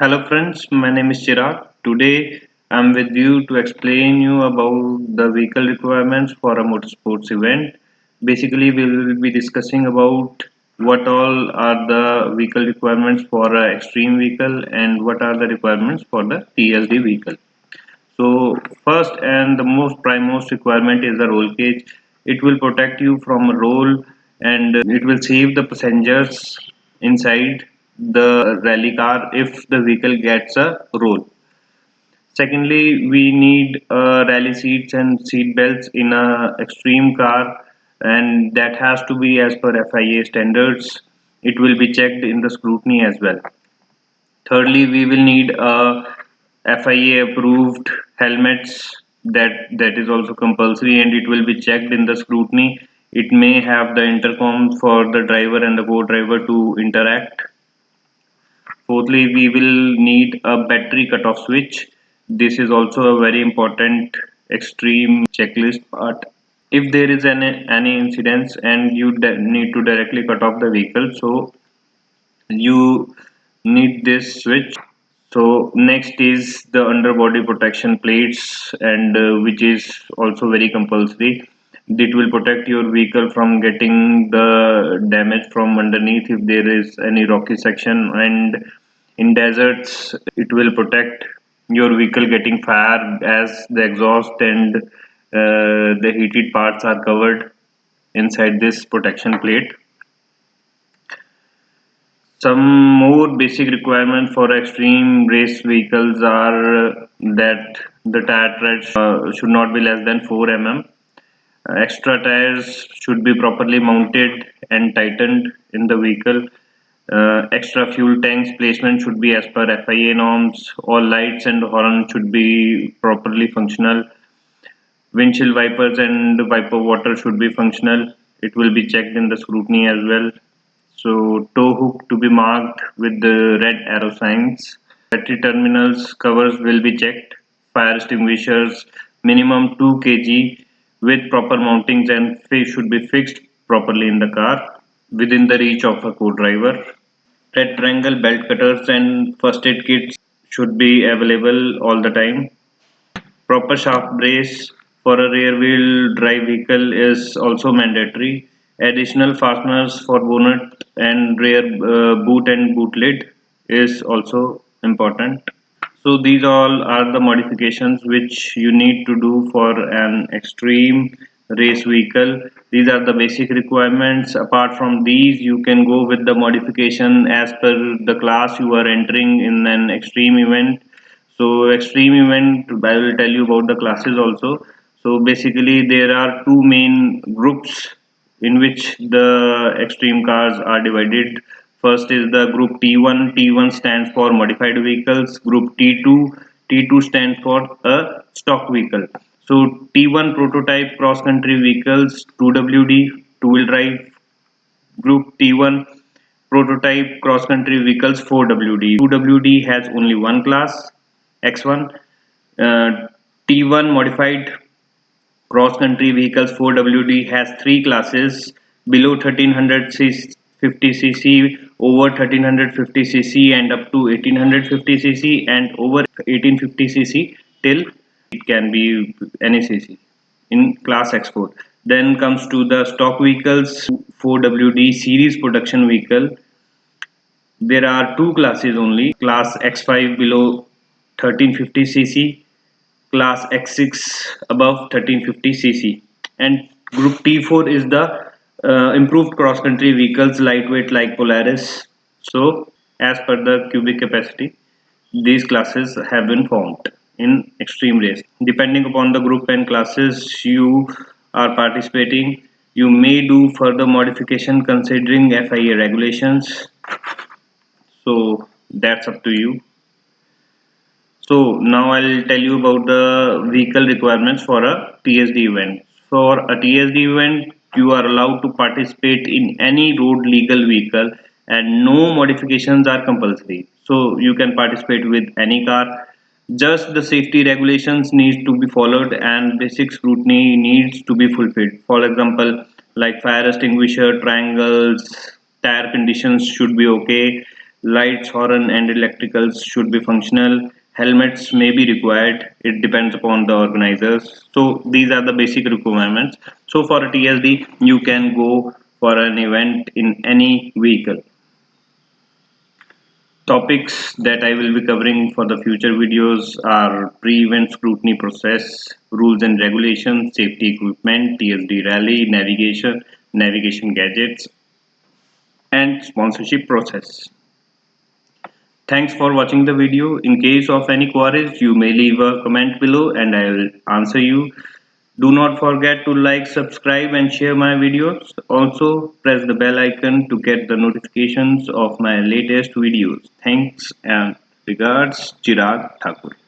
Hello friends, my name is Chirag. Today I'm with you to explain you about the vehicle requirements for a motorsports event. Basically, we will be discussing about what all are the vehicle requirements for a extreme vehicle and what are the requirements for the TSD vehicle. So first and the most primemost requirement is the roll cage. It will protect you from a roll and it will save the passengers inside the rally car if the vehicle gets a roll. Secondly, we need rally seats and seat belts in a extreme car, and that has to be as per FIA standards. It will be checked in the scrutiny as well. Thirdly, we will need FIA approved helmets that is also compulsory and it will be checked in the scrutiny. It may have the intercom for the driver and the co-driver to interact. Fourthly, we will need a battery cutoff switch. This is also a very important extreme checklist part. If there is any incidents and you need to directly cut off the vehicle, so you need this switch. So next is the underbody protection plates, and which is also very compulsory. It will protect your vehicle from getting the damage from underneath if there is any rocky section, and in deserts it will protect your vehicle getting fire as the exhaust and the heated parts are covered inside this protection plate. Some more basic requirements for extreme race vehicles are that the tire tread should not be less than 4 mm. Extra tires should be properly mounted and tightened in the vehicle. Extra fuel tanks placement should be as per FIA norms. All lights and horns should be properly functional. Windshield wipers and wiper water should be functional. It will be checked in the scrutiny as well. So tow hook to be marked with the red arrow signs. Battery terminals covers will be checked. Fire extinguishers minimum 2 kg with proper mountings and should be fixed properly in the car within the reach of a co-driver. Red triangle belt cutters and first aid kits should be available all the time. Proper shaft brace for a rear-wheel drive vehicle is also mandatory. Additional fasteners for bonnet and rear boot and boot lid is also important. So these all are the modifications which you need to do for an extreme race vehicle. These are the basic requirements. Apart from these, you can go with the modification as per the class you are entering in an extreme event. So extreme event, I will tell you about the classes also. So basically there are two main groups in which the extreme cars are divided. First is the group T1. T1 stands for modified vehicles. Group T2. T2 stands for a stock vehicle. So T1 prototype cross country vehicles 2WD two wheel drive. Group T1 prototype cross country vehicles 4WD. 2WD has only one class X1. T1 modified cross country vehicles 4WD has three classes below 1350cc, over 1350cc, and up to 1850cc, and over 1850cc till it can be any cc in class export. Then comes to the stock vehicles 4WD series production vehicle. There are two classes only, class X5 below 1350cc, class X6 above 1350cc, and group T4 is the improved cross country vehicles lightweight like Polaris. So as per the cubic capacity, these classes have been formed in extreme race. Depending upon the group and classes you are participating, you may do further modification considering FIA regulations. So that's up to you. So now I'll tell you about the vehicle requirements for a TSD event. For a TSD event, you are allowed to participate in any road legal vehicle and no modifications are compulsory. So you can participate with any car. Just the safety regulations needs to be followed and basic scrutiny needs to be fulfilled. For example, like fire extinguisher, triangles, tire conditions should be okay, Lights, horn, and electricals should be functional. Helmets may be required. It depends upon the organizers. So these are the basic requirements. So for a TSD, you can go for an event in any vehicle. Topics that I will be covering for the future videos are pre-event scrutiny process, rules and regulations, safety equipment, TSD rally, navigation gadgets, and sponsorship process. Thanks for watching the video. In case of any queries, you may leave a comment below and I will answer you. Do not forget to like, subscribe and share my videos. Also, press the bell icon to get the notifications of my latest videos. Thanks and regards, Chirag Thakur.